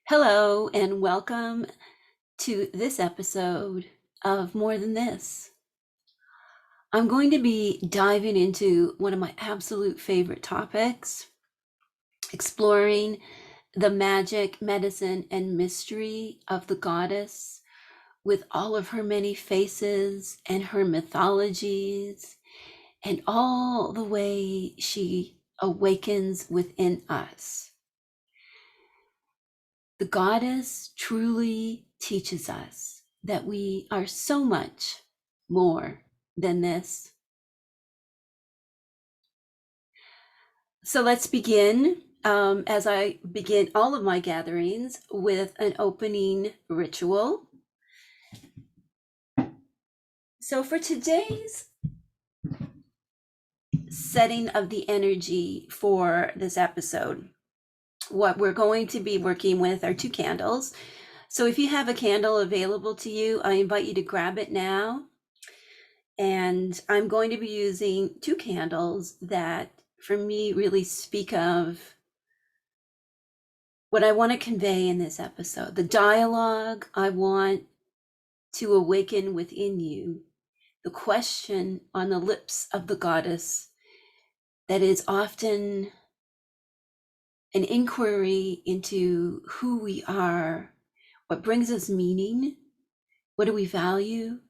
Hello, and welcome to this episode of More Than This. I'm going to be diving into one of my absolute favorite topics, exploring the magic, medicine, and mystery of the goddess with all of her many faces and her mythologies and all the way she awakens within us. The goddess truly teaches us that we are so much more than this. So let's begin, as I begin all of my gatherings, with an opening ritual. So for today's setting of the energy for this episode, what we're going to be working with are 2 candles. So if you have a candle available to you, I invite you to grab it now. And I'm going to be using 2 candles that, for me, really speak of what I want to convey in this episode. The dialogue I want to awaken within you, the question on the lips of the goddess that is often an inquiry into who we are, what brings us meaning, what do we value,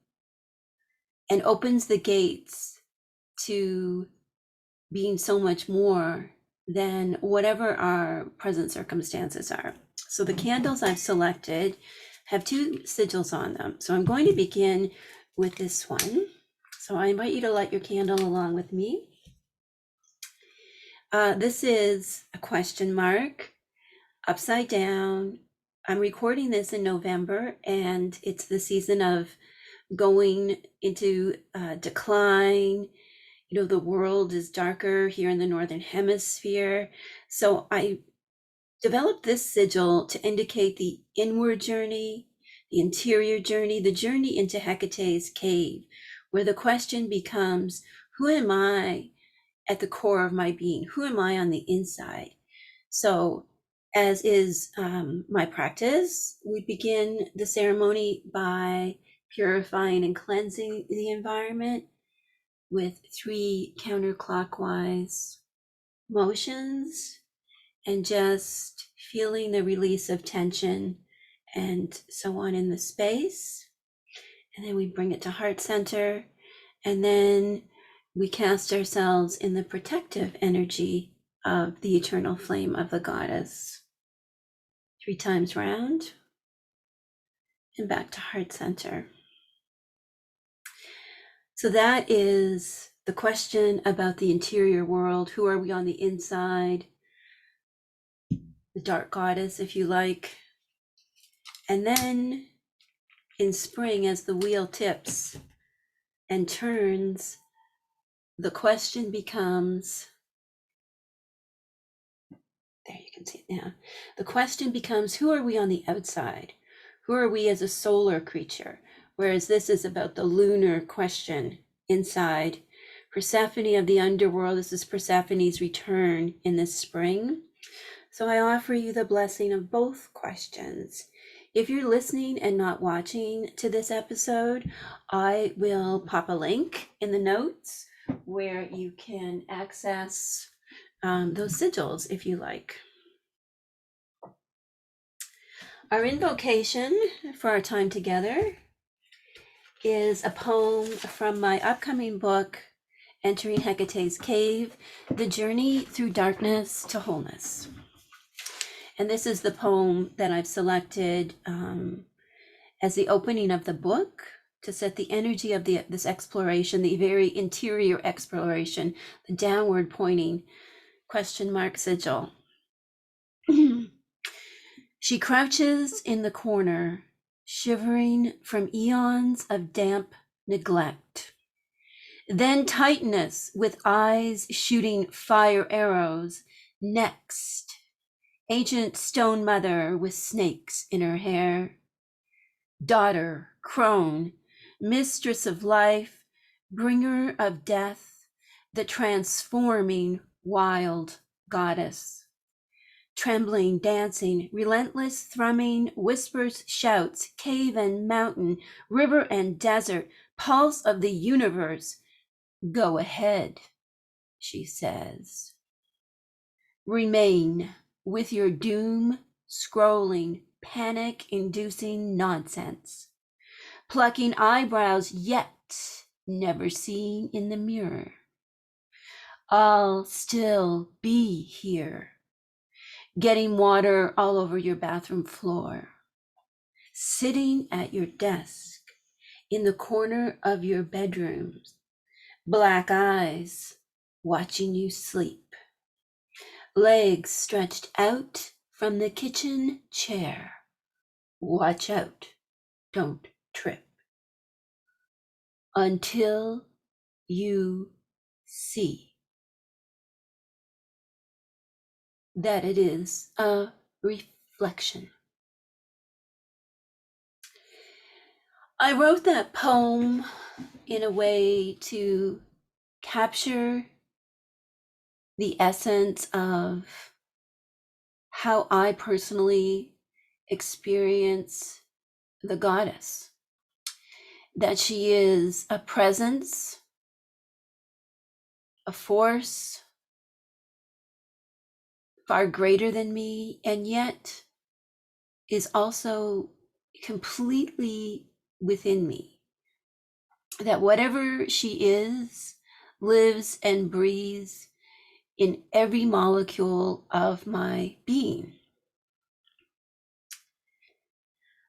and opens the gates to being so much more than whatever our present circumstances are. So the candles I've selected have 2 sigils on them. So I'm going to begin with this one. So I invite you to light your candle along with me. This is a question mark, upside down. I'm recording this in November, and it's the season of going into decline. You know, the world is darker here in the Northern Hemisphere. So I developed this sigil to indicate the inward journey, the interior journey, the journey into Hecate's cave, where the question becomes, who am I at the core of my being? Who am I on the inside? So, as is my practice, we begin the ceremony by purifying and cleansing the environment with 3 counterclockwise motions and just feeling the release of tension and so on in the space. And then we bring it to heart center, and then we cast ourselves in the protective energy of the eternal flame of the goddess. 3 times round and back to heart center. So that is the question about the interior world. Who are we on the inside? The dark goddess, if you like. And then in spring, as the wheel tips and turns, the question becomes, there you can see it now. The question becomes, who are we on the outside? Who are we as a solar creature? Whereas this is about the lunar question inside. Persephone of the underworld, this is Persephone's return in this spring. So I offer you the blessing of both questions. If you're listening and not watching to this episode, I will pop a link in the notes where you can access those sigils if you like. Our invocation for our time together is a poem from my upcoming book, Entering Hecate's Cave, The Journey Through Darkness to Wholeness. And this is the poem that I've selected as the opening of the book to set the energy of this exploration, the very interior exploration, the downward pointing question mark sigil. She crouches in the corner, shivering from eons of damp neglect. Then Titaness with eyes shooting fire arrows. Next, ancient stone mother with snakes in her hair. Daughter, Crone, mistress of life, bringer of death, the transforming wild goddess. Trembling, dancing, relentless, thrumming, whispers, shouts, cave and mountain, river and desert, pulse of the universe. Go ahead, she says. Remain with your doom scrolling, panic-inducing nonsense, plucking eyebrows yet never seen in the mirror. I'll still be here, getting water all over your bathroom floor, sitting at your desk in the corner of your bedroom, black eyes watching you sleep, legs stretched out from the kitchen chair. Watch out, don't trip. Until you see that it is a reflection. I wrote that poem in a way to capture the essence of how I personally experience the goddess. That she is a presence, a force far greater than me, and yet is also completely within me. That whatever she is lives and breathes in every molecule of my being.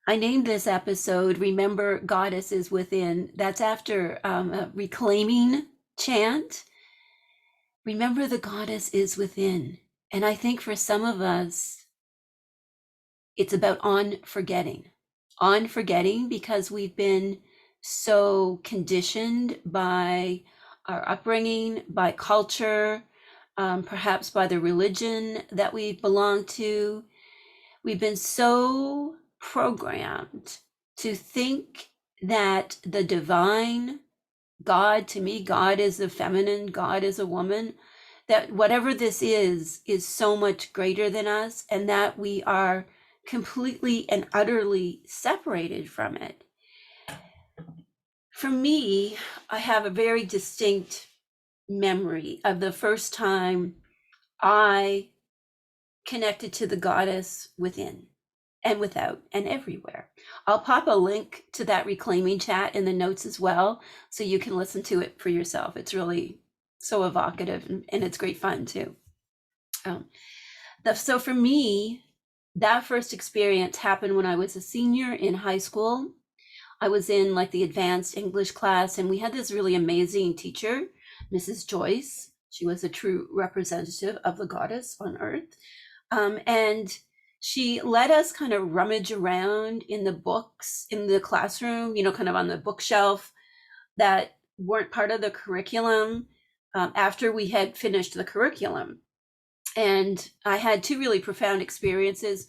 I named this episode Remember Goddess is Within. That's after a reclaiming chant. Remember the goddess is within. And I think for some of us, it's about on forgetting because we've been so conditioned by our upbringing, by culture, perhaps by the religion that we belong to. We've been so programmed to think that the divine, God, to me, God is a feminine, God is a woman, that whatever this is so much greater than us, and that we are completely and utterly separated from it. For me, I have a very distinct memory of the first time I connected to the goddess within and without and everywhere. I'll pop a link to that reclaiming chat in the notes as well, so you can listen to it for yourself. It's really so evocative, and it's great fun too. So for me, that first experience happened when I was a senior in high school. I was in like the advanced English class, and we had this really amazing teacher, Mrs. Joyce. She was a true representative of the goddess on earth. And she let us kind of rummage around in the books in the classroom, kind of on the bookshelf that weren't part of the curriculum after we had finished the curriculum. And I had two really profound experiences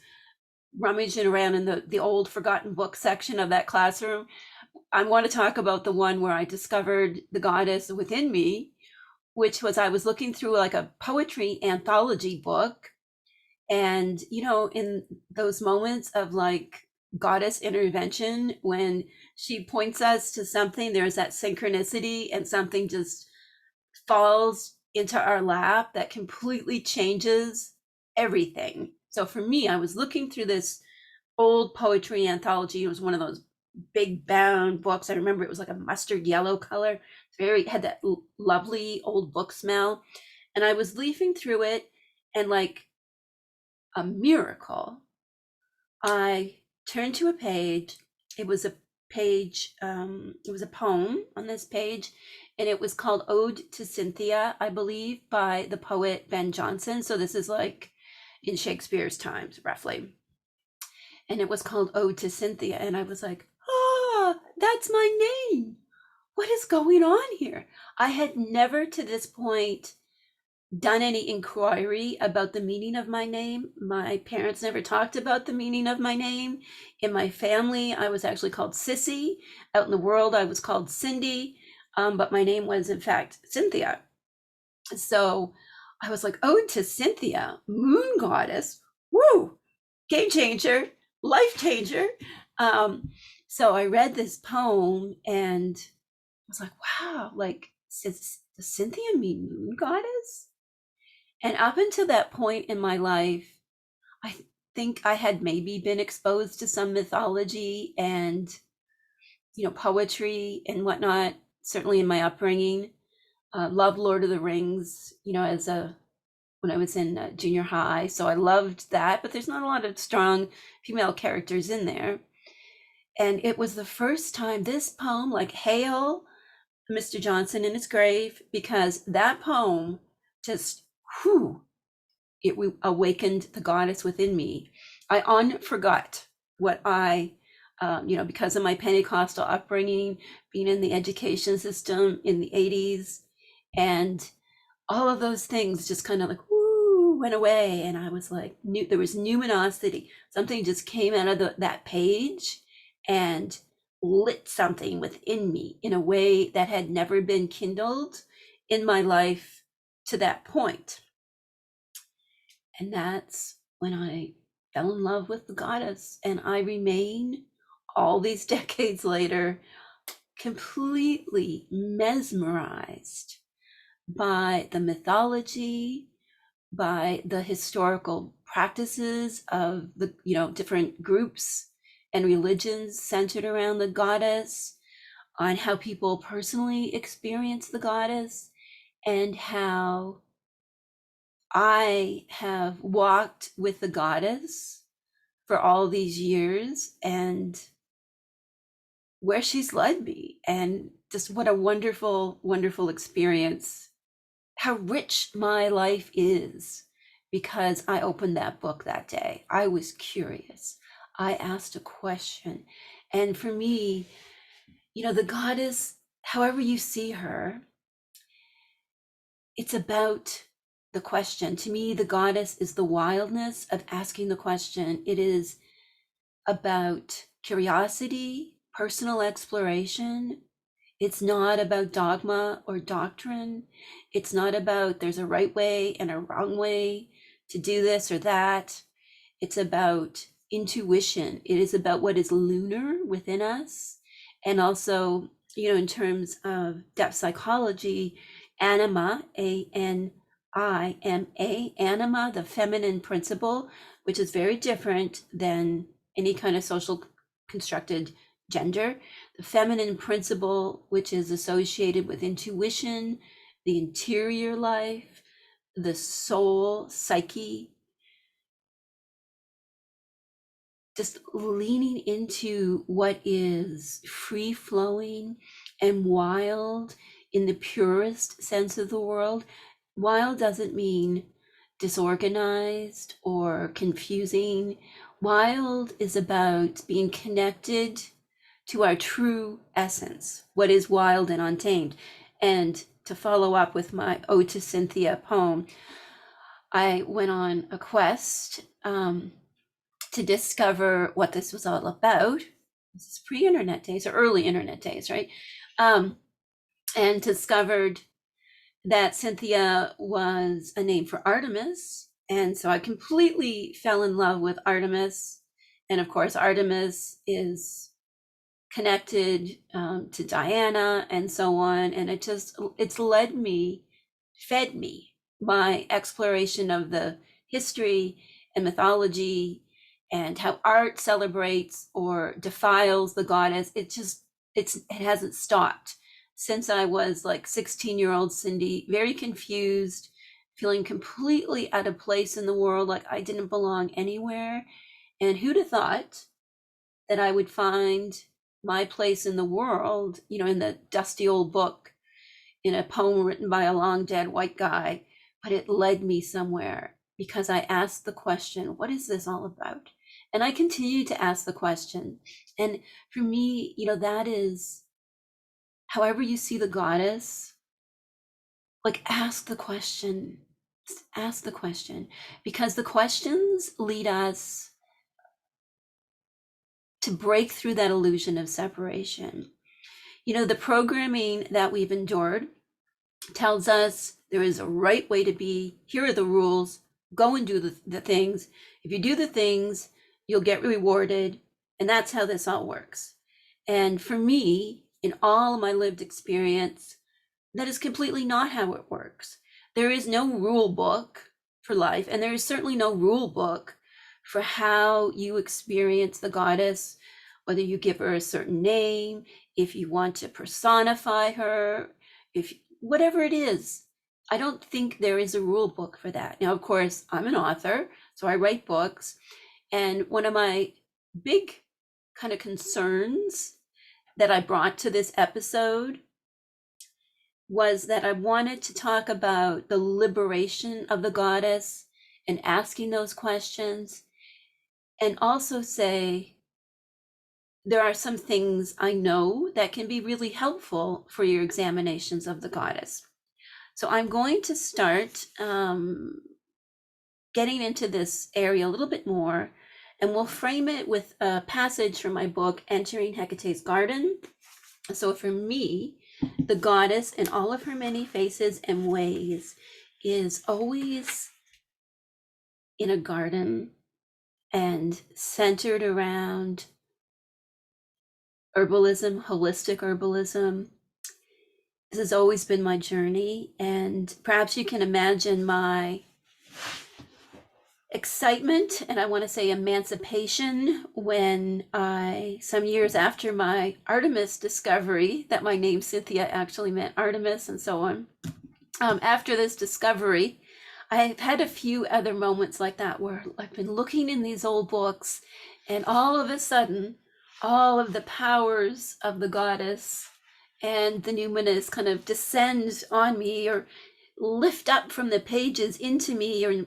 rummaging around in the old forgotten book section of that classroom. I want to talk about the one where I discovered the goddess within me, which was I was looking through like a poetry anthology book. And, in those moments of like goddess intervention, when she points us to something, there's that synchronicity and something just falls into our lap that completely changes everything. So for me, I was looking through this old poetry anthology. It was one of those big bound books. I remember it was like a mustard yellow color. Had that lovely old book smell. And I was leafing through it, and like a miracle, I turned to a page. It was a page, it was a poem on this page, and it was called Ode to Cynthia, I believe, by the poet Ben Jonson. So this is like in Shakespeare's times, roughly. And it was called Ode to Cynthia. And I was like, that's my name. What is going on here? I had never to this point done any inquiry about the meaning of my name. My parents never talked about the meaning of my name. In my family, I was actually called Sissy. Out in the world, I was called Cindy, but my name was in fact Cynthia. So I was like, Ode to Cynthia, moon goddess, woo, game changer, life changer. Um, so I read this poem and I was like, wow, like, does Cynthia mean moon goddess? And up until that point in my life, I think I had maybe been exposed to some mythology and, poetry and whatnot, certainly in my upbringing. Loved Lord of the Rings, when I was in junior high. So I loved that, but there's not a lot of strong female characters in there. And it was the first time this poem, like, hail Mr. Johnson in his grave, because that poem just, whew, it awakened the goddess within me. I unforgot what because of my Pentecostal upbringing, being in the education system in the 80s, and all of those things just kind of like, woo, went away. And I was like, there was numinosity. Something just came out of that page and lit something within me in a way that had never been kindled in my life to that point. And that's when I fell in love with the goddess. And I remain, all these decades later, completely mesmerized by the mythology, by the historical practices of the different groups and religions centered around the goddess, on how people personally experience the goddess, and how I have walked with the goddess for all these years and where she's led me, and just what a wonderful, wonderful experience. How rich my life is because I opened that book that day. I was curious. I asked a question. And for me, the goddess, however you see her, it's about the question. To me, the goddess is the wildness of asking the question. It is about curiosity, personal exploration. It's not about dogma or doctrine. It's not about there's a right way and a wrong way to do this or that. It's about intuition. It is about what is lunar within us. And also, in terms of depth psychology, anima, ANIMA, anima, the feminine principle, which is very different than any kind of social constructed gender. The feminine principle, which is associated with intuition, the interior life, the soul, psyche, just leaning into what is free flowing and wild in the purest sense of the world. Wild doesn't mean disorganized or confusing. Wild is about being connected to our true essence, what is wild and untamed. And to follow up with my Ode to Cynthia poem, I went on a quest to discover what this was all about. This is pre-internet days or early internet days, right? And discovered that Cynthia was a name for Artemis. And so I completely fell in love with Artemis. And of course, Artemis is connected to Diana and so on. And it's led me, fed me my exploration of the history and mythology and how art celebrates or defiles the goddess. It hasn't stopped since I was like 16-year-old Cindy, very confused, feeling completely out of place in the world, like I didn't belong anywhere. And who'd have thought that I would find my place in the world, in the dusty old book, in a poem written by a long dead white guy, but it led me somewhere because I asked the question, what is this all about? And I continue to ask the question. And for me, that is, however you see the goddess, like, ask the question, ask the question, because the questions lead us to break through that illusion of separation. The programming that we've endured tells us there is a right way to be. Here are the rules. go and do the things. If you do the things, you'll get rewarded. And that's how this all works. And for me, in all of my lived experience, that is completely not how it works. There is no rule book for life, and there is certainly no rule book for how you experience the goddess, whether you give her a certain name, if you want to personify her, if whatever it is. I don't think there is a rule book for that. Now, of course, I'm an author, so I write books, and one of my big kind of concerns that I brought to this episode was that I wanted to talk about the liberation of the goddess and asking those questions, and also say there are some things I know that can be really helpful for your examinations of the goddess. So I'm going to start getting into this area a little bit more, and we'll frame it with a passage from my book, Entering Hecate's Garden. So for me, the goddess in all of her many faces and ways is always in a garden and centered around herbalism, holistic herbalism. This has always been my journey, and perhaps you can imagine my excitement, and I want to say emancipation, when some years after my Artemis discovery, that my name Cynthia actually meant Artemis and so on. After this discovery, I've had a few other moments like that where I've been looking in these old books, and all of a sudden, all of the powers of the goddess and the numinous kind of descend on me or lift up from the pages into me, or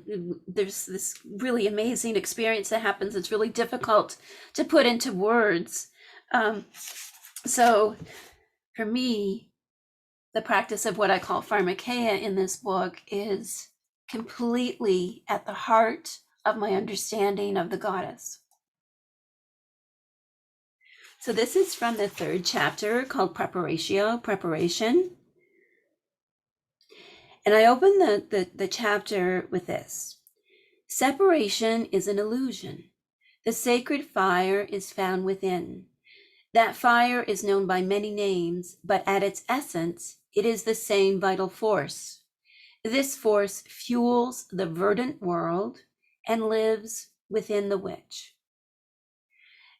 there's this really amazing experience that happens. It's really difficult to put into words. So for me, the practice of what I call pharmakeia in this book is completely at the heart of my understanding of the goddess. So this is from the 3rd chapter called Preparation. And I open the chapter with this. Separation is an illusion. The sacred fire is found within. That fire is known by many names, but at its essence, it is the same vital force. This force fuels the verdant world and lives within the witch.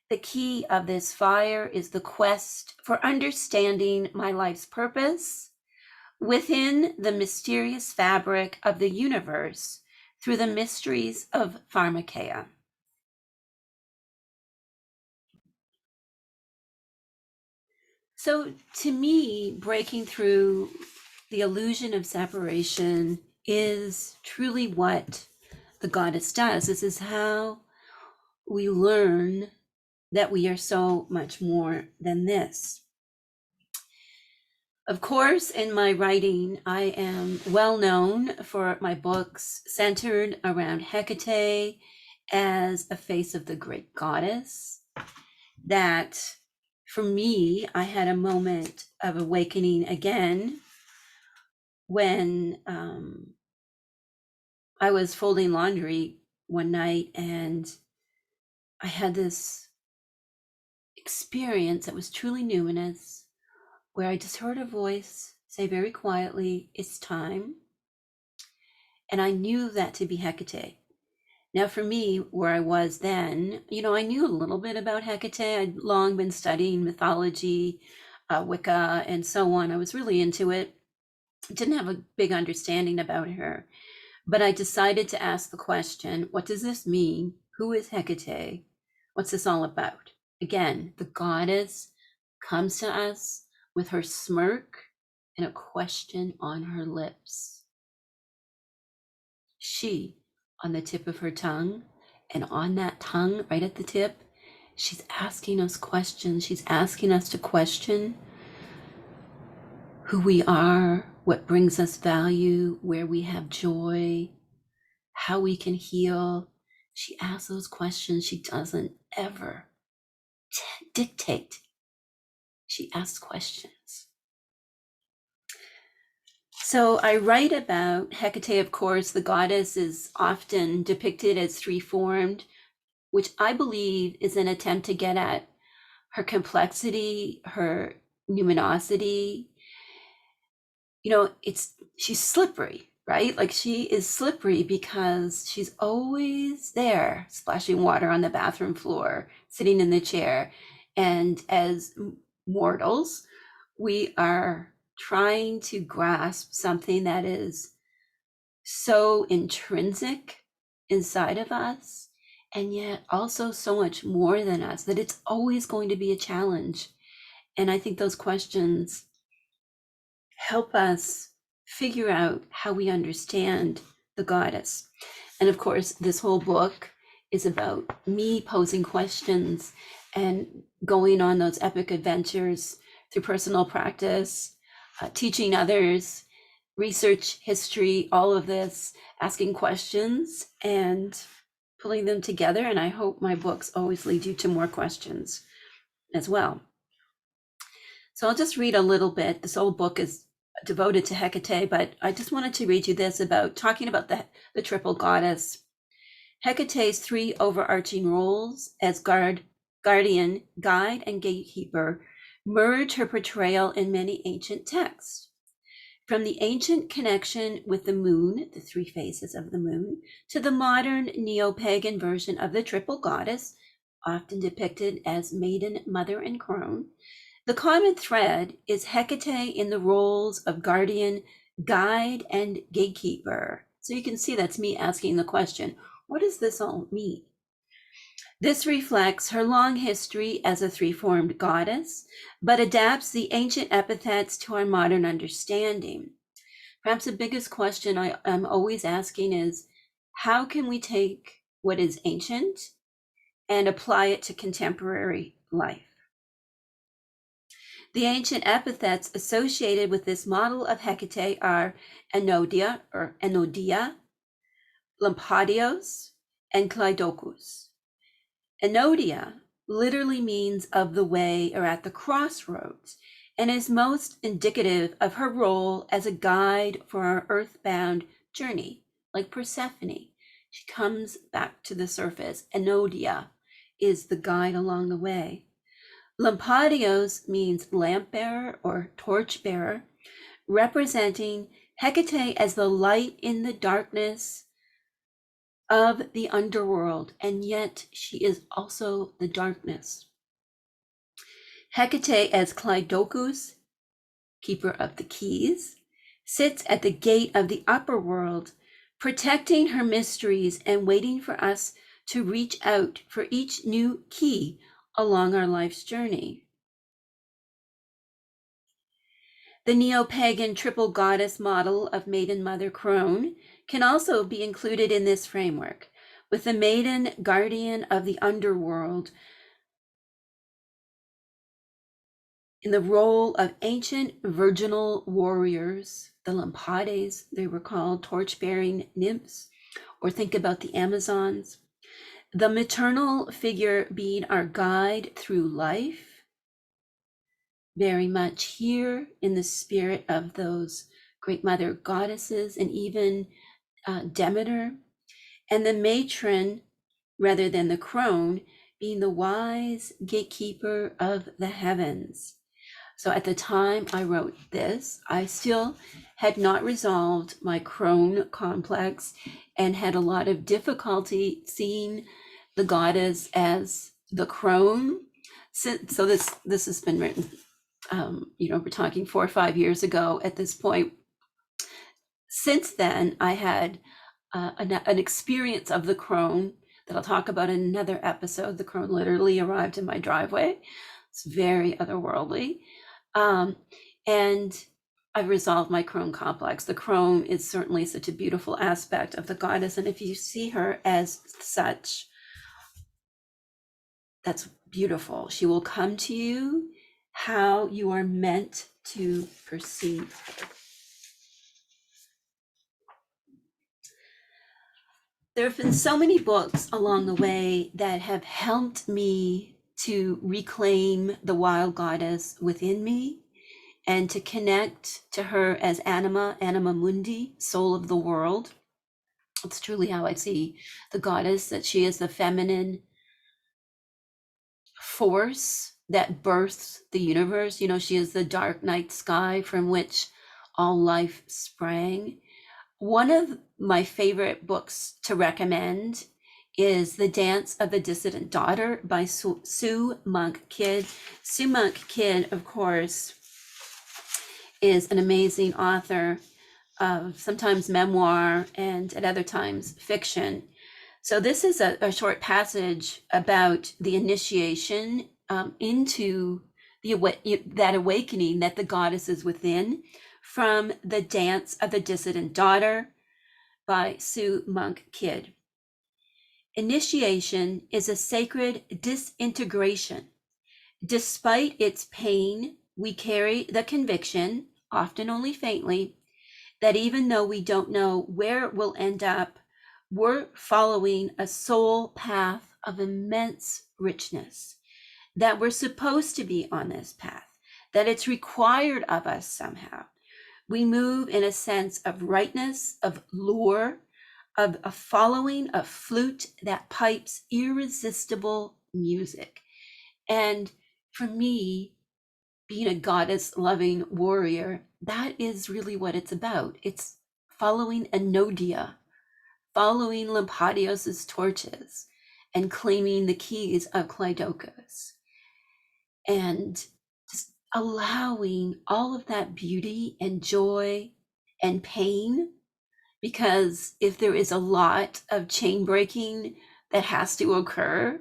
The key of this fire is the quest for understanding my life's purpose within the mysterious fabric of the universe through the mysteries of pharmakeia. So to me, breaking through the illusion of separation is truly what the goddess does. This is how we learn that we are so much more than this. Of course, in my writing, I am well known for my books centered around Hecate as a face of the great goddess. That for me, I had a moment of awakening again when I was folding laundry one night, and I had this experience that was truly numinous, where I just heard a voice say very quietly, "It's time." And I knew that to be Hecate. Now, for me, where I was then, I knew a little bit about Hecate. I'd long been studying mythology, Wicca, and so on. I was really into it. Didn't have a big understanding about her, but I decided to ask the question, what does this mean? Who is Hecate? What's this all about? Again, the goddess comes to us with her smirk and a question on her lips. She, on the tip of her tongue, and on that tongue right at the tip, she's asking us questions. She's asking us to question who we are, what brings us value, where we have joy, how we can heal. She asks those questions. She doesn't ever dictate. She asks questions. So I write about Hecate, of course. The goddess is often depicted as three-formed, which I believe is an attempt to get at her complexity, her numinosity. She's slippery, right? Like she is slippery because she's always there, splashing water on the bathroom floor, sitting in the chair. And as mortals, we are trying to grasp something that is so intrinsic inside of us, and yet also so much more than us, that it's always going to be a challenge. And I think those questions help us figure out how we understand the goddess. And of course, this whole book is about me posing questions and going on those epic adventures through personal practice, teaching others, research, history, all of this, asking questions and pulling them together. And I hope my books always lead you to more questions as well. So I'll just read a little bit. This whole book is devoted to Hecate, but I just wanted to read you this about talking about the triple goddess. Hecate's three overarching roles as guardian, guide, and gatekeeper merge her portrayal in many ancient texts. From the ancient connection with the moon, the three phases of the moon, to the modern neo-pagan version of the triple goddess, often depicted as maiden, mother, and crone, the common thread is Hecate in the roles of guardian, guide, and gatekeeper. So you can see that's me asking the question, what does this all mean? This reflects her long history as a three-formed goddess, but adapts the ancient epithets to our modern understanding. Perhaps the biggest question I'm always asking is, how can we take what is ancient and apply it to contemporary life? The ancient epithets associated with this model of Hecate are Enodia or Enodia, Lampadios, and Cleidochus. Enodia literally means of the way or at the crossroads, and is most indicative of her role as a guide for our earthbound journey, like Persephone. She comes back to the surface. Enodia is the guide along the way. Lampadios means lamp bearer or torch bearer, representing Hecate as the light in the darkness of the underworld, and yet she is also the darkness. Hecate as Cleidochus, keeper of the keys, sits at the gate of the upper world, protecting her mysteries and waiting for us to reach out for each new key along our life's journey. The neo-pagan triple goddess model of maiden, mother, crone can also be included in this framework, with the maiden guardian of the underworld in the role of ancient virginal warriors, the Lampades, they were called, torch-bearing nymphs, or think about the Amazons. The maternal figure being our guide through life, very much here in the spirit of those great mother goddesses and even Demeter, and the matron, rather than the crone, being the wise gatekeeper of the heavens. So at the time I wrote this, I still had not resolved my crone complex and had a lot of difficulty seeing the goddess as the crone. So this has been written, we're talking 4 or 5 years ago at this point. Since then, I had an experience of the crone that I'll talk about in another episode. The crone literally arrived in my driveway. It's very otherworldly. And I've resolved my crone complex. The crone is certainly such a beautiful aspect of the goddess. And if you see her as such, that's beautiful. She will come to you how you are meant to perceive her. There have been so many books along the way that have helped me to reclaim the wild goddess within me and to connect to her as anima mundi, soul of the world. It's truly how I see the goddess, that she is the feminine force that births the universe. She is the dark night sky from which all life sprang. One of my favorite books to recommend is The Dance of the Dissident Daughter by Sue Monk Kidd. Sue Monk Kidd, of course, is an amazing author of sometimes memoir and at other times fiction. So this is a short passage about the initiation into that awakening that the goddess is within, from The Dance of the Dissident Daughter by Sue Monk Kidd. Initiation is a sacred disintegration. Despite its pain, we carry the conviction, often only faintly, that even though we don't know where we'll end up, we're following a soul path of immense richness, that we're supposed to be on this path, that it's required of us somehow. We move in a sense of rightness, of lure, of a following a flute that pipes irresistible music. And for me, being a goddess loving warrior, that is really what it's about. It's following Enodia, following Lampadios's torches, and claiming the keys of Clydocus, and just allowing all of that beauty and joy and pain. Because if there is a lot of chain breaking that has to occur,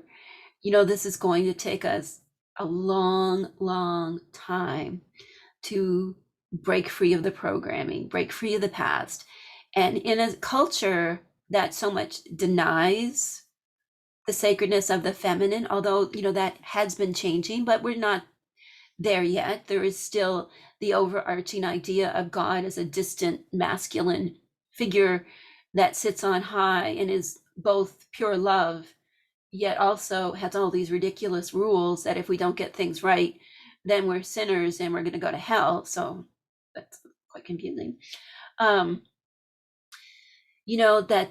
this is going to take us a long, long time to break free of the programming, break free of the past. And in a culture that so much denies the sacredness of the feminine, although, that has been changing, but we're not there yet. There is still the overarching idea of God as a distant masculine figure that sits on high and is both pure love, yet also has all these ridiculous rules that if we don't get things right, then we're sinners and we're going to go to hell. So that's quite confusing. That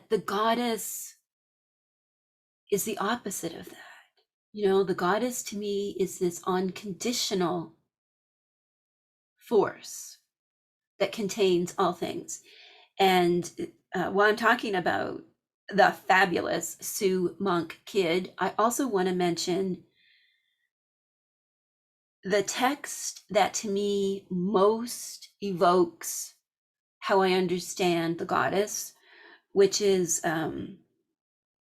the goddess is the opposite of that. The goddess to me is this unconditional force that contains all things. And while I'm talking about the fabulous Sue Monk Kidd, I also want to mention the text that to me most evokes how I understand the goddess, which is an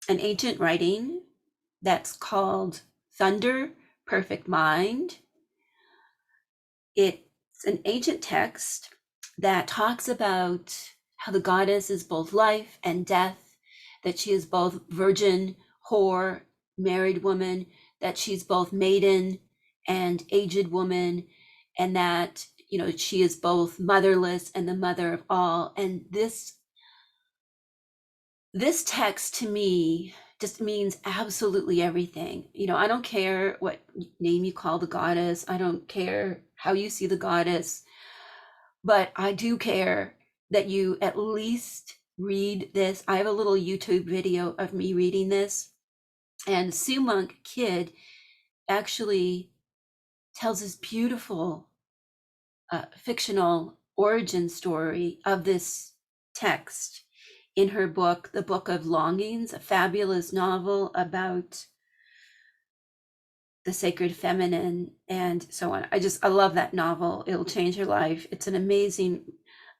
ancient writing that's called Thunder, Perfect Mind. It's an ancient text that talks about how the goddess is both life and death, that she is both virgin, whore, married woman, that she's both maiden and aged woman, and that, she is both motherless and the mother of all. And this text to me just means absolutely everything. I don't care what name you call the goddess. I don't care how you see the goddess, but I do care that you at least read this. I have a little YouTube video of me reading this, and Sue Monk Kidd actually tells this beautiful fictional origin story of this text in her book, The Book of Longings, a fabulous novel about the sacred feminine and so on. I love that novel. It'll change your life. It's an amazing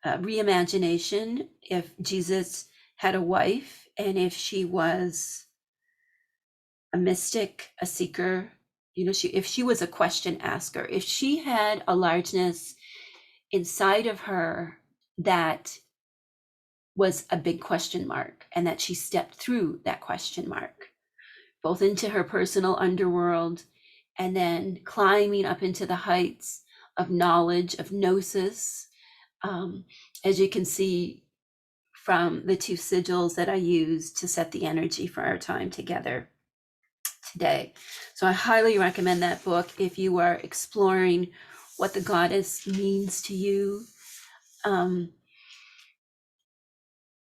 reimagination if Jesus had a wife and if she was a mystic, a seeker, if she was a question asker, if she had a largeness inside of her that was a big question mark, and that she stepped through that question mark, both into her personal underworld and then climbing up into the heights of knowledge, of gnosis, as you can see from the two sigils that I used to set the energy for our time together today. So I highly recommend that book if you are exploring what the goddess means to you. Um,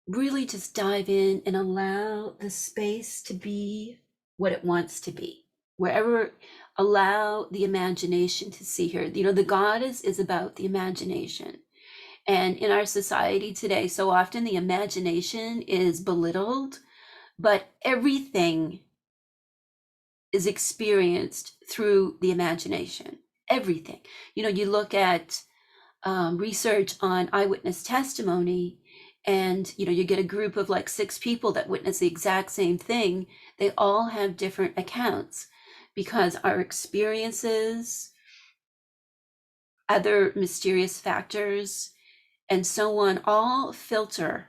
really just dive in and allow the space to be what it wants to be. Wherever, allow the imagination to see her. You know, the goddess is about the imagination. And in our society today, so often the imagination is belittled, but everything is experienced through the imagination. Everything. You know, you look at research on eyewitness testimony, and you know, you get a group of like 6 people that witness the exact same thing. They all have different accounts because our experiences, other mysterious factors, and so on, all filter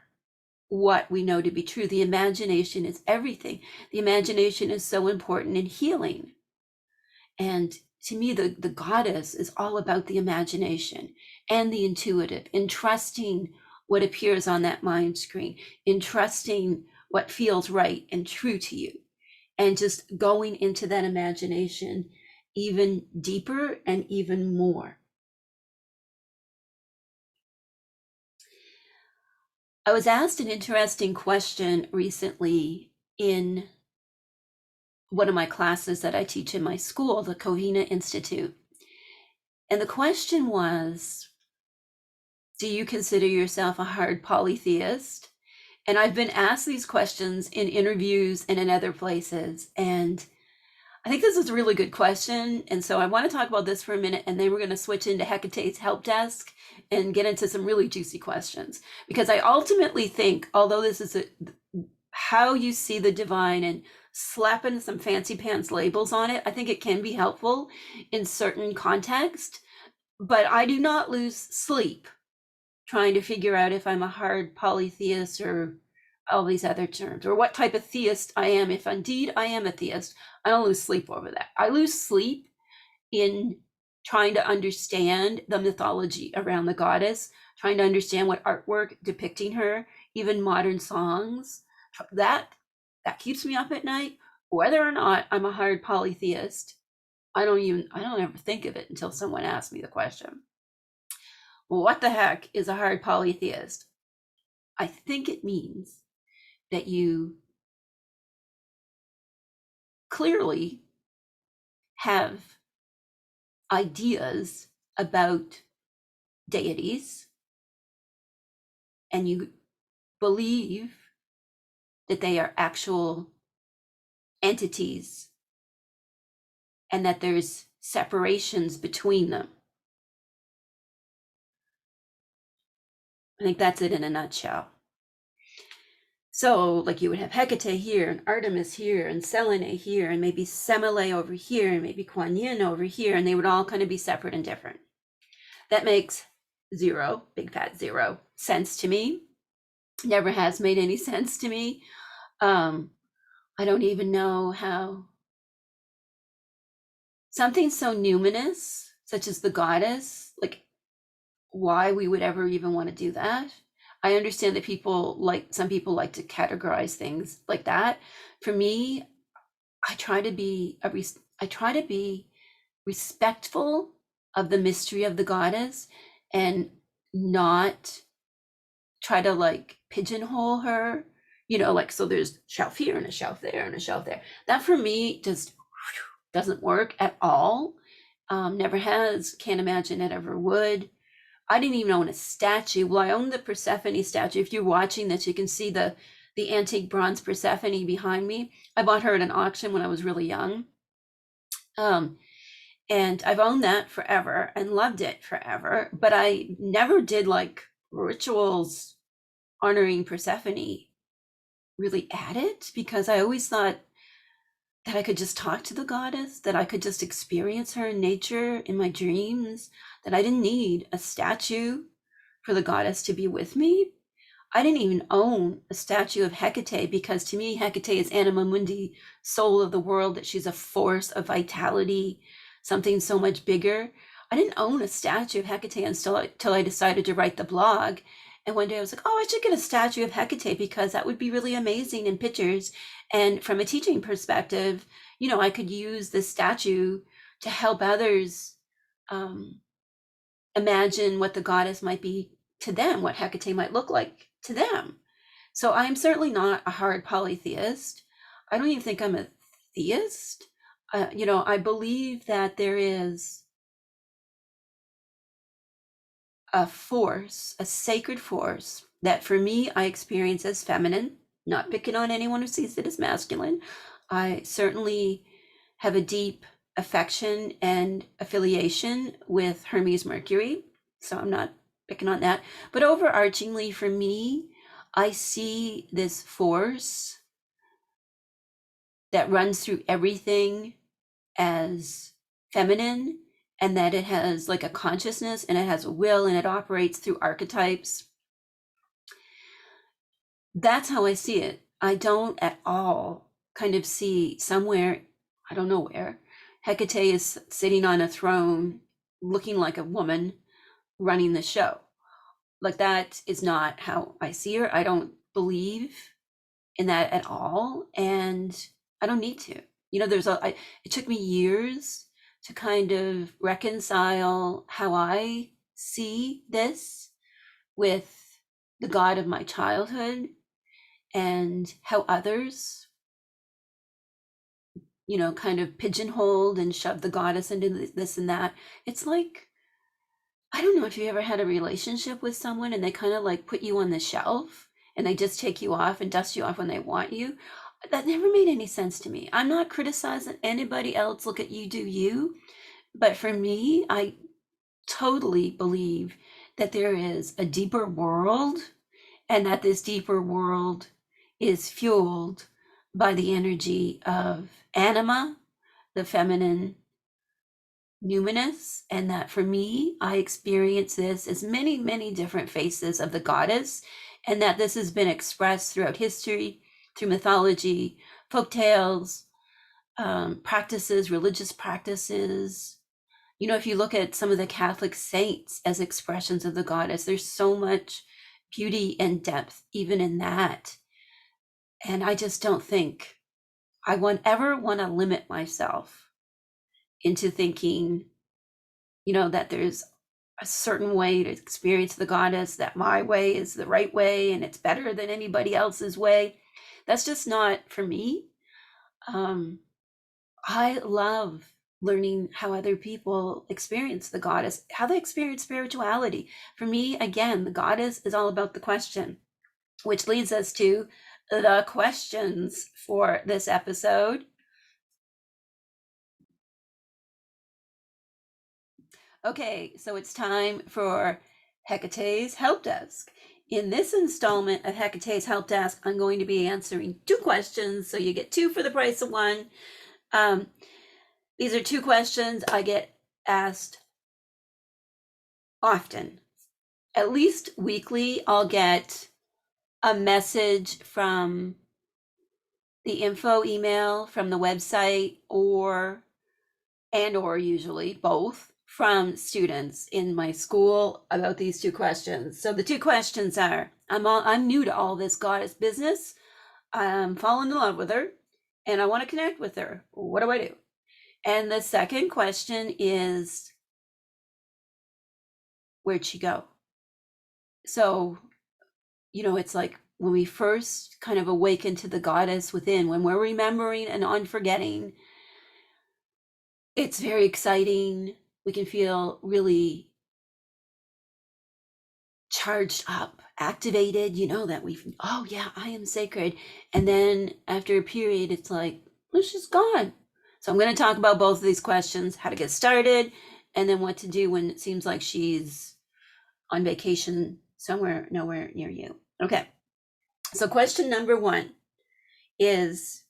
what we know to be true. The imagination is everything. The imagination is so important in healing. And to me, the goddess is all about the imagination and the intuitive, in trusting what appears on that mind screen, in trusting what feels right and true to you, and just going into that imagination even deeper and even more. I was asked an interesting question recently in one of my classes that I teach in my school, the Covina Institute. And the question was, do you consider yourself a hard polytheist? And I've been asked these questions in interviews and in other places. And I think this is a really good question. And so I want to talk about this for a minute, and then we're going to switch into Hecate's help desk and get into some really juicy questions. Because I ultimately think, although this is how you see the divine and slapping some fancy pants labels on it, I think it can be helpful in certain context. But I do not lose sleep trying to figure out if I'm a hard polytheist or all these other terms, or what type of theist I am. If indeed I am a theist, I don't lose sleep over that. I lose sleep in trying to understand the mythology around the goddess, trying to understand what artwork depicting her, even modern songs. That keeps me up at night. Whether or not I'm a hard polytheist, I don't ever think of it until someone asks me the question. Well, what the heck is a hard polytheist? I think it means that you clearly have ideas about deities, and you believe that they are actual entities and that there's separations between them. I think that's it in a nutshell. So, like, you would have Hecate here, and Artemis here, and Selene here, and maybe Semele over here, and maybe Kuan Yin over here, and they would all kind of be separate and different. That makes zero, big fat zero, sense to me. Never has made any sense to me. I don't even know how something so numinous, such as the goddess, like, why we would ever even want to do that. I understand that some people like to categorize things like that. For me, I try to be respectful of the mystery of the goddess, and not try to like pigeonhole her, you know, like, so there's shelf here and a shelf there and a shelf there. That for me just doesn't work at all. Never has, can't imagine it ever would. I didn't even own a statue. Well, I own the Persephone statue. If you're watching this, you can see the antique bronze Persephone behind me. I bought her at an auction when I was really young. And I've owned that forever and loved it forever, but I never did like rituals honoring Persephone really at it, because I always thought that I could just talk to the goddess, that I could just experience her in nature in my dreams, that I didn't need a statue for the goddess to be with me. I didn't even own a statue of Hecate, because to me, Hecate is anima mundi, soul of the world, that she's a force of vitality, something so much bigger. I didn't own a statue of Hecate until I decided to write the blog. And one day I was like, oh, I should get a statue of Hecate, because that would be really amazing in pictures. And from a teaching perspective, you know, I could use this statue to help others imagine what the goddess might be to them, what Hecate might look like to them. So I'm certainly not a hard polytheist. I don't even think I'm a theist. I believe that there is a force, a sacred force that for me I experience as feminine, not picking on anyone who sees it as masculine. I certainly have a deep affection and affiliation with Hermes Mercury, so I'm not picking on that. But overarchingly for me, I see this force that runs through everything as feminine, and that it has like a consciousness and it has a will and it operates through archetypes. That's how I see it. I don't at all kind of see somewhere, I don't know where, Hecate is sitting on a throne looking like a woman running the show. Like, that is not how I see her. I don't believe in that at all, and I don't need to. It took me years to kind of reconcile how I see this with the God of my childhood and how others, kind of pigeonholed and shoved the goddess into this and that. It's like, I don't know if you ever had a relationship with someone and they kind of like put you on the shelf and they just take you off and dust you off when they want you. That never made any sense to me. I'm not criticizing anybody else. Look at you, do you. But for me, I totally believe that there is a deeper world, and that this deeper world is fueled by the energy of anima, the feminine numinous, and that for me, I experience this as many, many different faces of the goddess, and that this has been expressed throughout history, through mythology, folk tales, practices, religious practices. If you look at some of the Catholic saints as expressions of the goddess, there's so much beauty and depth even in that. And I just don't think I ever want to limit myself into thinking, that there's a certain way to experience the goddess, that my way is the right way and it's better than anybody else's way. That's just not for me. I love learning how other people experience the goddess, how they experience spirituality. For me, again, the goddess is all about the question, which leads us to the questions for this episode. Okay, so it's time for Hecate's Help Desk. In this installment of Hecate's Help Desk, I'm going to be answering 2 questions, so you get 2 for the price of 1. These are 2 questions I get asked often. At least weekly, I'll get a message from the info email from the website, or usually both, from students in my school about these 2 questions. So the 2 questions are, I'm new to all this goddess business. I'm falling in love with her and I want to connect with her. What do I do? And the second question is, where'd she go? So, it's like when we first kind of awaken to the goddess within, when we're remembering and unforgetting, it's very exciting. We can feel really charged up, activated, that oh yeah, I am sacred. And then after a period, it's like, well, she's gone. So I'm going to talk about both of these questions, how to get started, and then what to do when it seems like she's on vacation somewhere, nowhere near you. Okay. So question number 1 is,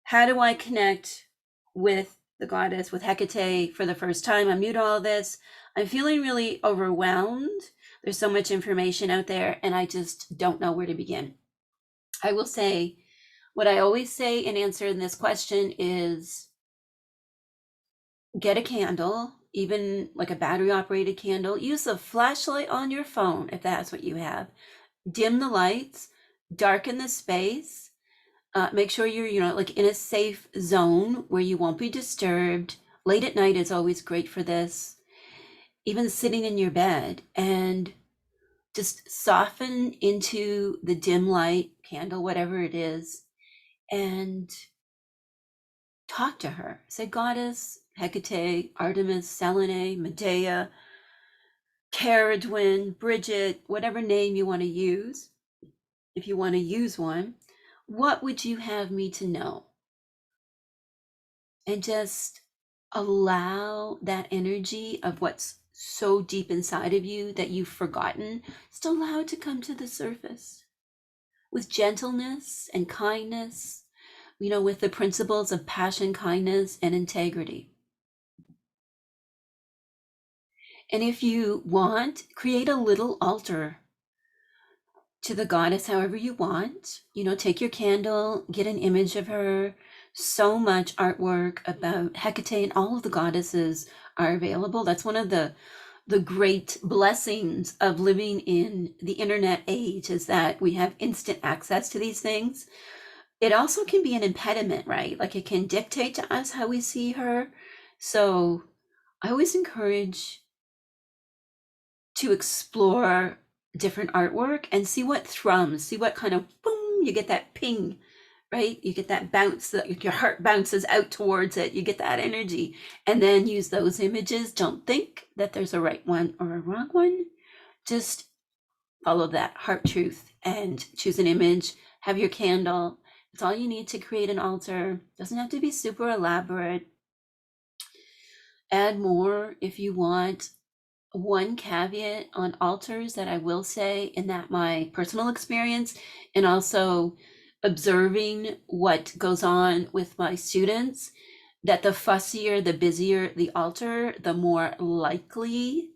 how do I connect with the goddess, with Hecate, for the first time? I'm new to all this. I'm feeling really overwhelmed. There's so much information out there, and I just don't know where to begin. I will say, what I always say in answering this question is, get a candle, even like a battery operated candle. Use a flashlight on your phone if that's what you have. Dim the lights, darken the space. Make sure you're, like in a safe zone where you won't be disturbed. Late at night is always great for this. even sitting in your bed, and just soften into the dim light, candle, whatever it is, and talk to her. Say, Goddess, Hecate, Artemis, Selene, Medea, Caradwyn, Bridget, whatever name you want to use, if you want to use one, what would you have me to know? And just allow that energy of what's so deep inside of you that you've forgotten, just allow it to come to the surface with gentleness and kindness, with the principles of passion, kindness, and integrity. And if you want, create a little altar to the goddess however you want. Take your candle, get an image of her. So much artwork about Hecate and all of the goddesses are available. That's one of the great blessings of living in the internet age, is that we have instant access to these things. It also can be an impediment, right? Like, it can dictate to us how we see her. So I always encourage to explore different artwork and see what thrums, see what kind of boom, you get that ping, right? You get that bounce, that your heart bounces out towards it. You get that energy, and then use those images. Don't think that there's a right one or a wrong one. Just follow that heart truth and choose an image. Have your candle. It's all you need to create an altar. Doesn't have to be super elaborate. Add more if you want. One caveat on altars that I will say, in that my personal experience, and also observing what goes on with my students, that the fussier, the busier the altar, the more likely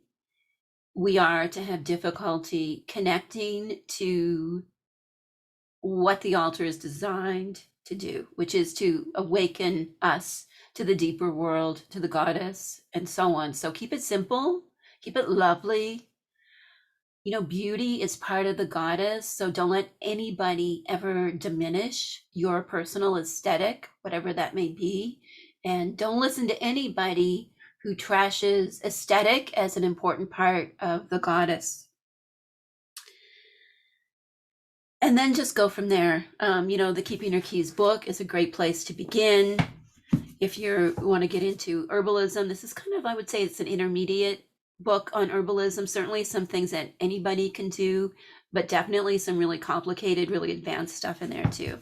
we are to have difficulty connecting to what the altar is designed to do, which is to awaken us to the deeper world, to the goddess, and so on. So keep it simple, keep it lovely. Beauty is part of the goddess, so don't let anybody ever diminish your personal aesthetic, whatever that may be. And don't listen to anybody who trashes aesthetic as an important part of the goddess. And then just go from there. The Keeping Her Keys book is a great place to begin. If you want to get into herbalism, this is kind of, I would say, it's an intermediate book on herbalism. Certainly some things that anybody can do, but definitely some really complicated, really advanced stuff in there too.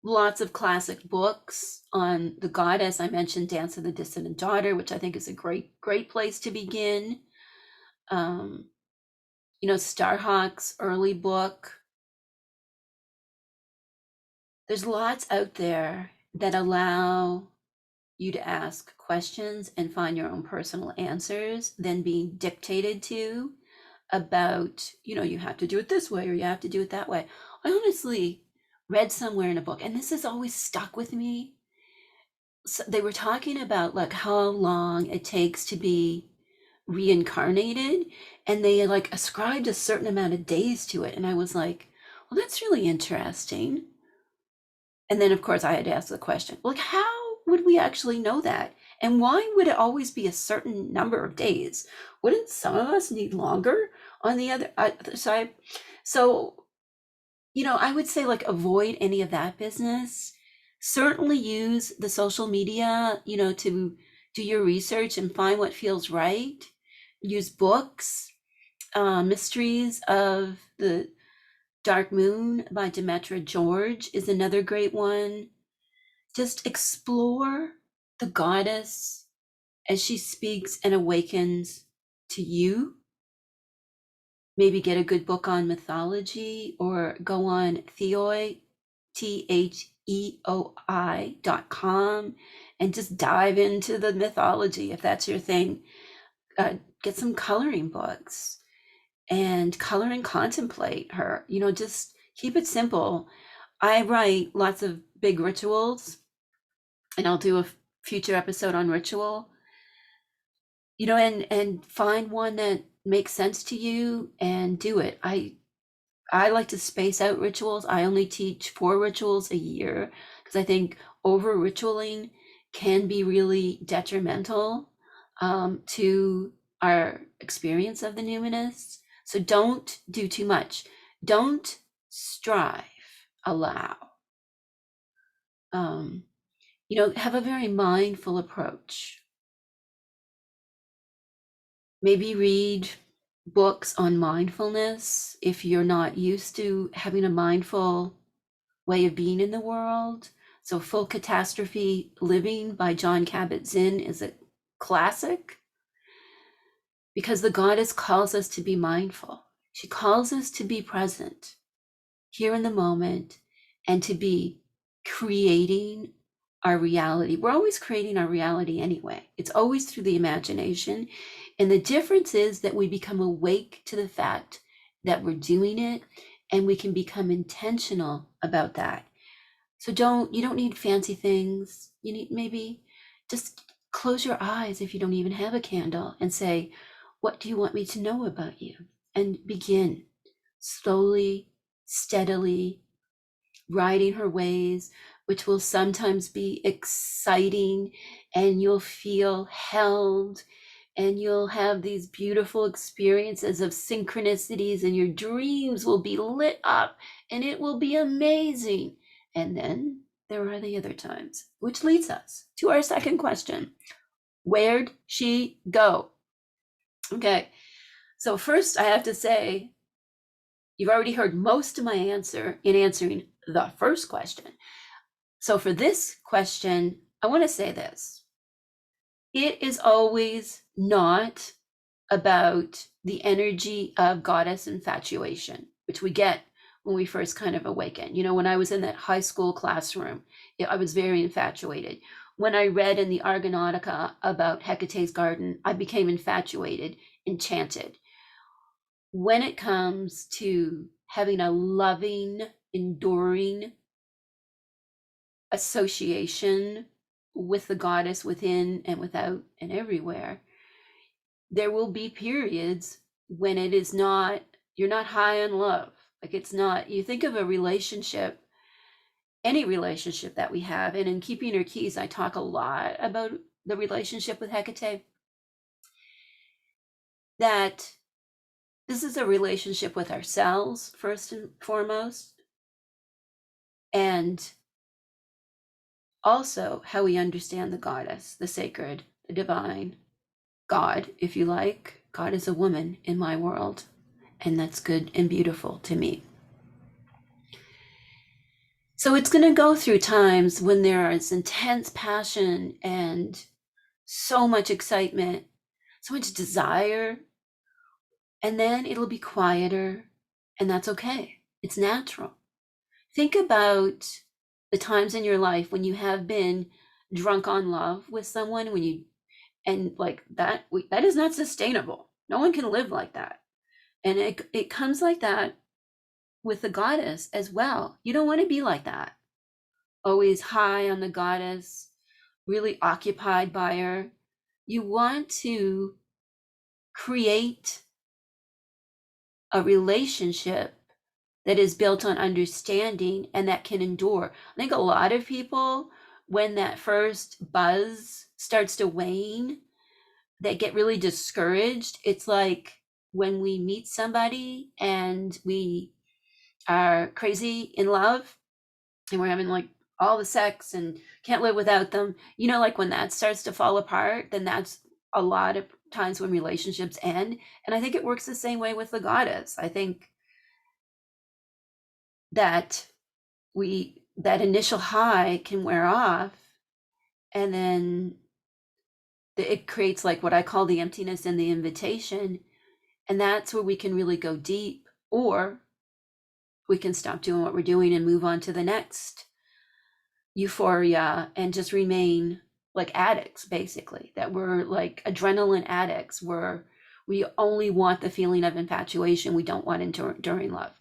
Lots of classic books on the goddess. I mentioned Dance of the Dissident Daughter, which I think is a great place to begin. Starhawk's early book. There's lots out there that allow you to ask questions and find your own personal answers than being dictated to about, you have to do it this way or you have to do it that way. I honestly read somewhere in a book, and this has always stuck with me. So they were talking about like how long it takes to be reincarnated, and they like ascribed a certain amount of days to it. And I was like, well, that's really interesting. And then of course I had to ask the question, like, how would we actually know that? And why would it always be a certain number of days? Wouldn't some of us need longer on the other side? So, I would say, like, avoid any of that business. Certainly use the social media, to do your research and find what feels right. Use books. Mysteries of the Dark Moon by Demetra George is another great one. Just explore the goddess as she speaks and awakens to you. Maybe get a good book on mythology, or go on Theoi, THEOI.com, and just dive into the mythology if that's your thing. Get some coloring books and color and contemplate her. Just keep it simple. I write lots of big rituals, and I'll do a future episode on ritual. And find one that makes sense to you and do it. I like to space out rituals. I only teach 4 rituals a year because I think over ritualing can be really detrimental. to our experience of the numinous. So don't do too much. Don't strive, allow. Have a very mindful approach. Maybe read books on mindfulness if you're not used to having a mindful way of being in the world. So Full Catastrophe Living by John Kabat-Zinn is a classic because the goddess calls us to be mindful. She calls us to be present here in the moment and to be creating our reality. We're always creating our reality anyway. It's always through the imagination. And the difference is that we become awake to the fact that we're doing it and we can become intentional about that. So you don't need fancy things. You need maybe just close your eyes if you don't even have a candle and say, what do you want me to know about you? And begin slowly, steadily, riding her ways, which will sometimes be exciting, and you'll feel held, and you'll have these beautiful experiences of synchronicities, and your dreams will be lit up, and it will be amazing. And then there are the other times, which leads us to our second question. Where'd she go? Okay, so first I have to say, you've already heard most of my answer in answering the first question. So for this question, I want to say this. It is always not about the energy of goddess infatuation, which we get when we first kind of awaken. When I was in that high school classroom, I was very infatuated. When I read in the Argonautica about Hecate's garden, I became infatuated, enchanted. When it comes to having a loving, enduring association with the goddess within and without and everywhere, there will be periods when you're not high on love. Like it's not, you think of a relationship, any relationship that we have, and in Keeping Her Keys, I talk a lot about the relationship with Hecate, that this is a relationship with ourselves, first and foremost, and also how we understand the goddess, the sacred, the divine, God, if you like. God is a woman in my world, and that's good and beautiful to me. So it's going to go through times when there is intense passion and so much excitement, so much desire, and then it'll be quieter, and that's okay. It's natural. Think about the times in your life when you have been drunk on love with someone, and like that is not sustainable. No one can live like that. And it comes like that with the goddess as well. You don't want to be like that. Always high on the goddess, really occupied by her. You want to create a relationship that is built on understanding and that can endure. I think a lot of people, when that first buzz starts to wane, they get really discouraged. It's like when we meet somebody and we are crazy in love and we're having like all the sex and can't live without them. Like when that starts to fall apart, then that's a lot of times when relationships end. And I think it works the same way with the goddess. I think that that initial high can wear off, and then it creates like what I call the emptiness and the invitation. And that's where we can really go deep, or we can stop doing what we're doing and move on to the next euphoria and just remain like addicts, basically, that we're like adrenaline addicts, where we only want the feeling of infatuation. We don't want enduring love.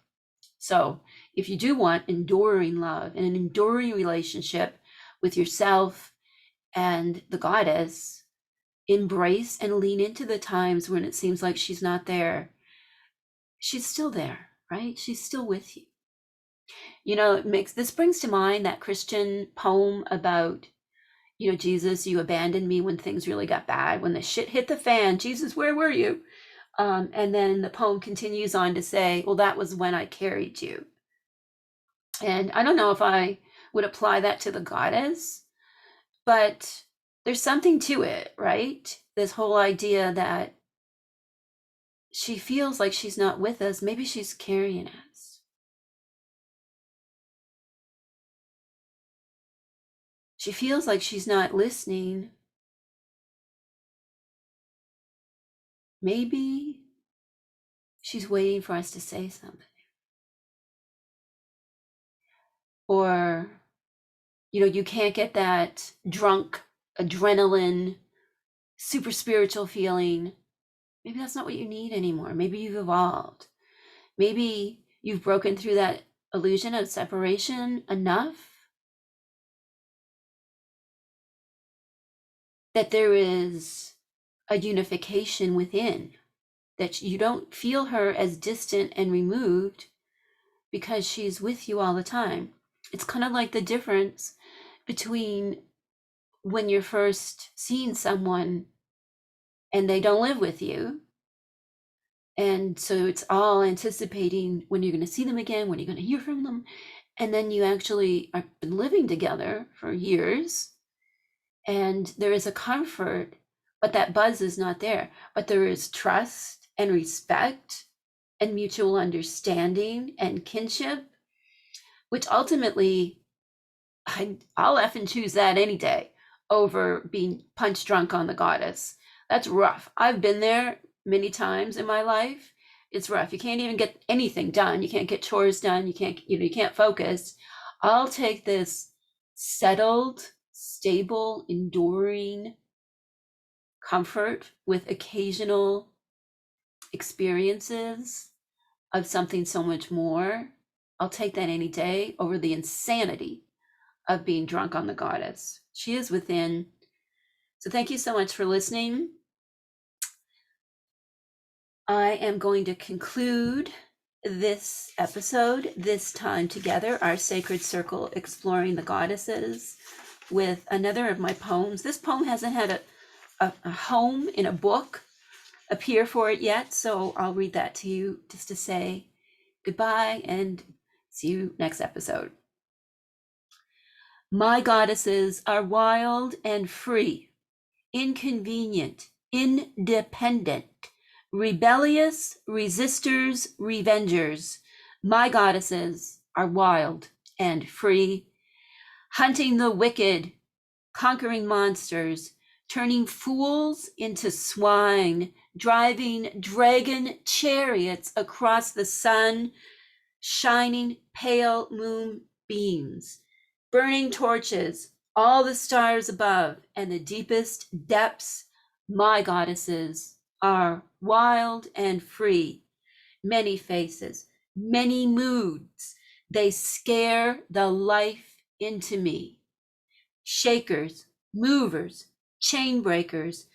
So if you do want enduring love and an enduring relationship with yourself and the goddess, embrace and lean into the times when it seems like she's not there. She's still there, right? She's still with you. This brings to mind that Christian poem about Jesus, you abandoned me when things really got bad, when the shit hit the fan. Jesus, where were you? And then the poem continues on to say, well, that was when I carried you. And I don't know if I would apply that to the goddess, but there's something to it, right? This whole idea that she feels like she's not with us. Maybe she's carrying us. She feels like she's not listening. Maybe she's waiting for us to say something. Or, you can't get that drunk adrenaline, super spiritual feeling. Maybe that's not what you need anymore. Maybe you've evolved. Maybe you've broken through that illusion of separation enough that there is a unification within, that you don't feel her as distant and removed because she's with you all the time. It's kind of like the difference between when you're first seeing someone and they don't live with you. And so it's all anticipating when you're going to see them again, when you're going to hear from them. And then you actually have been living together for years and there is a comfort, but that buzz is not there. But there is trust and respect and mutual understanding and kinship, which ultimately I'll effing choose that any day over being punch drunk on the goddess. That's rough. I've been there many times in my life. It's rough. You can't even get anything done. You can't get chores done. You can't focus. I'll take this settled, stable, enduring comfort with occasional experiences of something so much more. I'll take that any day over the insanity of being drunk on the goddess. She is within. So thank you so much for listening. I am going to conclude this episode, this time together, our sacred circle exploring the goddesses, with another of my poems. This poem hasn't had a home in a book appear for it yet, so I'll read that to you just to say goodbye and see you next episode. My goddesses are wild and free, inconvenient, independent, rebellious, resistors, revengers. My goddesses are wild and free, hunting the wicked, conquering monsters, turning fools into swine, driving dragon chariots across the sun, shining pale moon beams, burning torches, all the stars above and the deepest depths. My goddesses are wild and free, many faces, many moods. They scare the life into me. Shakers, movers, chain breakers,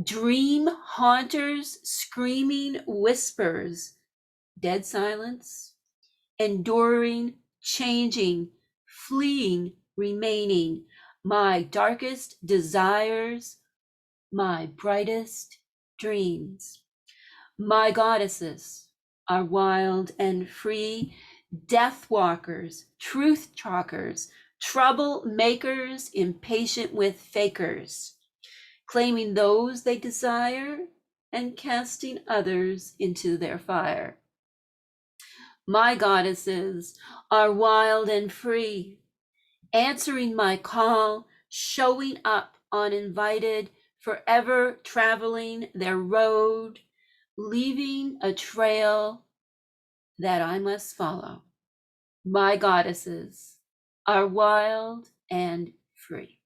dream haunters, screaming whispers, dead silence, enduring, changing, fleeing, remaining, my darkest desires, my brightest dreams. My goddesses are wild and free, death walkers, truth talkers, trouble makers, impatient with fakers, claiming those they desire and casting others into their fire. My goddesses are wild and free, answering my call, showing up uninvited, forever traveling their road, leaving a trail that I must follow. My goddesses are wild and free.